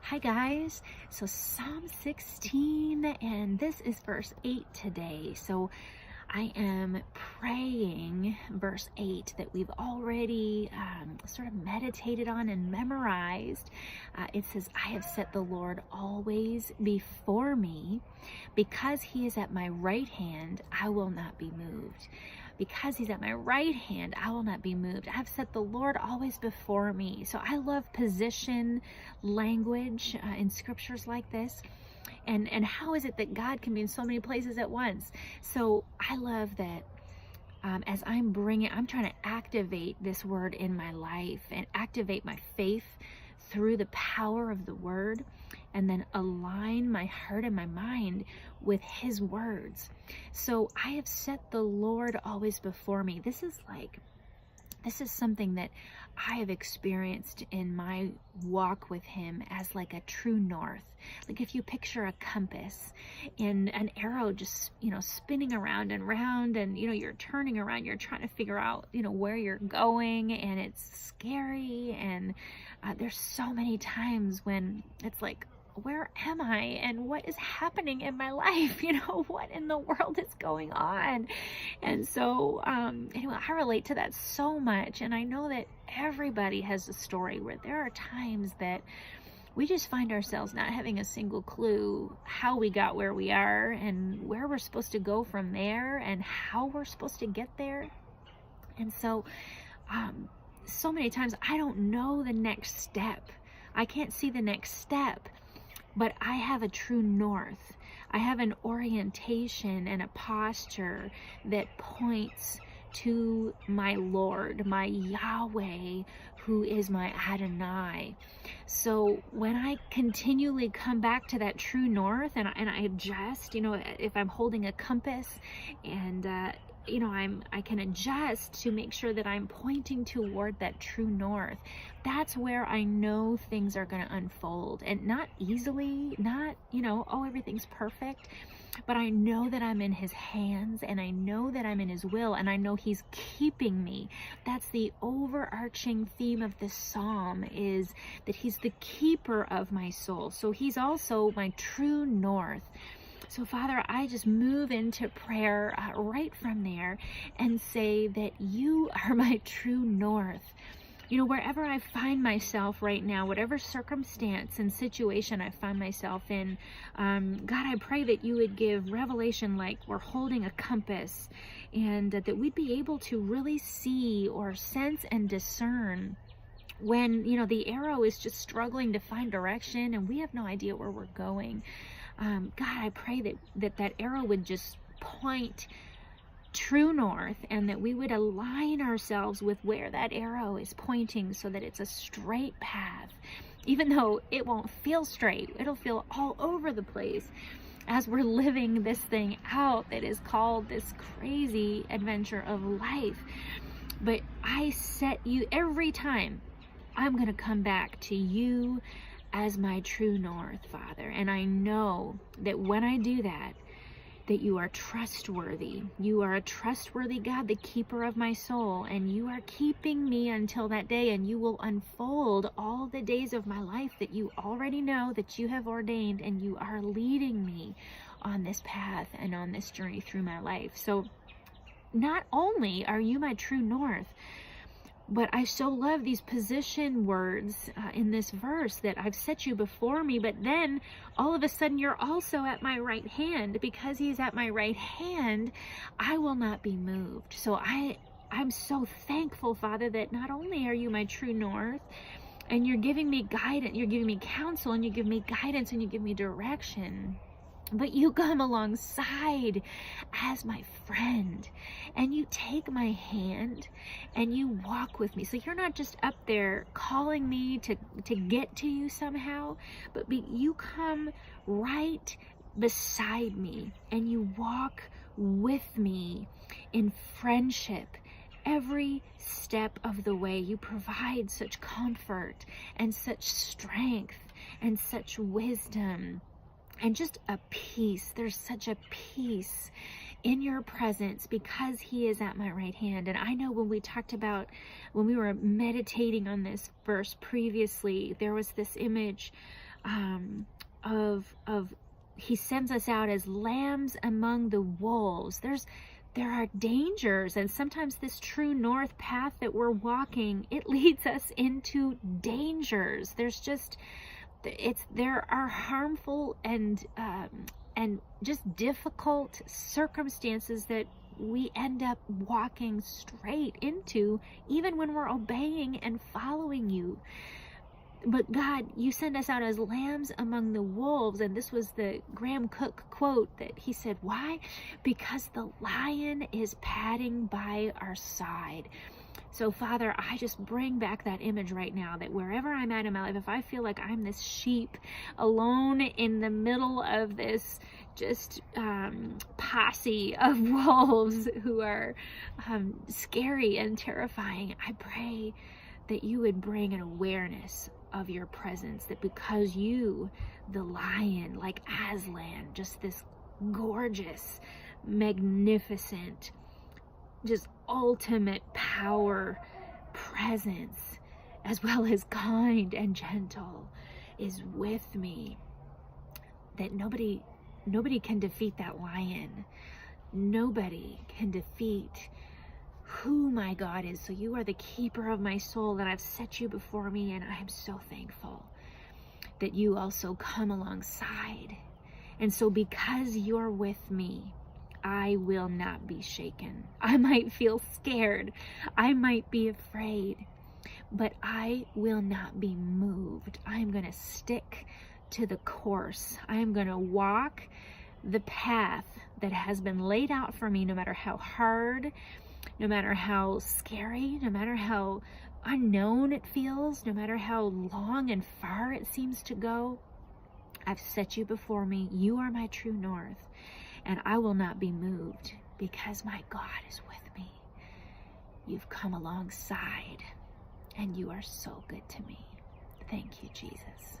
Hi guys, so Psalm 16, and this is verse 8 today. So I am praying verse 8 that we've already sort of meditated on and memorized. It says, I have set the Lord always before me. Because he is at my right hand, I will not be moved. Because he's at my right hand, I will not be moved. I've set the Lord always before me. So I love position language in scriptures like this. And how is it that God can be in so many places at once? So I love that as I'm trying to activate this word in my life and activate my faith through the power of the word, and then align my heart and my mind with his words. So I have set the Lord always before me. This is something that I have experienced in my walk with him as like a true north. Like if you picture a compass and an arrow just, spinning around and round, and, you're turning around, you're trying to figure out, where you're going, and it's scary. And there's so many times when it's like, where am I and what is happening in my life? What in the world is going on? And so, anyway, I relate to that so much. And I know that everybody has a story where there are times that we just find ourselves not having a single clue how we got where we are and where we're supposed to go from there and how we're supposed to get there. And so, so many times I don't know the next step. I can't see the next step. But I have a true north. I have an orientation and a posture that points to my Lord, my Yahweh, who is my Adonai. So when I continually come back to that true north and I adjust, if I'm holding a compass and I can adjust to make sure that I'm pointing toward that true north. That's where I know things are going to unfold, and not easily, not, oh, everything's perfect, but I know that I'm in his hands, and I know that I'm in his will, and I know he's keeping me. That's the overarching theme of this psalm, is that he's the keeper of my soul. So he's also my true north. So Father, I just move into prayer right from there and say that you are my true north. Wherever I find myself right now, whatever circumstance and situation I find myself in, God, I pray that you would give revelation like we're holding a compass, and that we'd be able to really see or sense and discern when, the arrow is just struggling to find direction and we have no idea where we're going. God, I pray that arrow would just point true north, and that we would align ourselves with where that arrow is pointing so that it's a straight path. Even though it won't feel straight, it'll feel all over the place as we're living this thing out that is called this crazy adventure of life. But I set you every time. I'm going to come back to you as my true north, Father. And I know that when I do that, that you are trustworthy. You are a trustworthy God, the keeper of my soul, and you are keeping me until that day, and you will unfold all the days of my life that you already know, that you have ordained, and you are leading me on this path and on this journey through my life. So not only are you my true north, but I so love these position words in this verse, that I've set you before me, but then all of a sudden you're also at my right hand. Because he's at my right hand, I will not be moved. So I'm so thankful, Father, that not only are you my true north, and you're giving me guidance, you're giving me counsel, and you give me guidance, and you give me direction, but you come alongside as my friend, and you take my hand and you walk with me. So you're not just up there calling me to get to you somehow, but you come right beside me and you walk with me in friendship. Every step of the way, you provide such comfort and such strength and such wisdom and just a peace. There's such a peace in your presence because he is at my right hand. And I know when we were meditating on this verse previously, there was this image of he sends us out as lambs among the wolves. There are dangers, and sometimes this true north path that we're walking, it leads us into dangers. There are harmful and just difficult circumstances that we end up walking straight into, even when we're obeying and following you. But God, you send us out as lambs among the wolves. And this was the Graham Cook quote that he said, why? Because the lion is padding by our side. So Father, I just bring back that image right now, that wherever I'm at in my life, if I feel like I'm this sheep alone in the middle of this just posse of wolves who are scary and terrifying, I pray that you would bring an awareness of your presence, that because you, the lion, like Aslan, just this gorgeous, magnificent, just ultimate power presence, as well as kind and gentle, is with me, that nobody can defeat that lion. Nobody can defeat who my God is. So you are the keeper of my soul, and I've set you before me, and I am so thankful that you also come alongside. And so because you're with me, I will not be shaken. I might feel scared. I might be afraid, but I will not be moved. I am going to stick to the course. I am going to walk the path that has been laid out for me, no matter how hard, no matter how scary, no matter how unknown it feels, no matter how long and far it seems to go. I've set you before me. You are my true north, and I will not be moved because my God is with me. You've come alongside, and you are so good to me. Thank you, Jesus.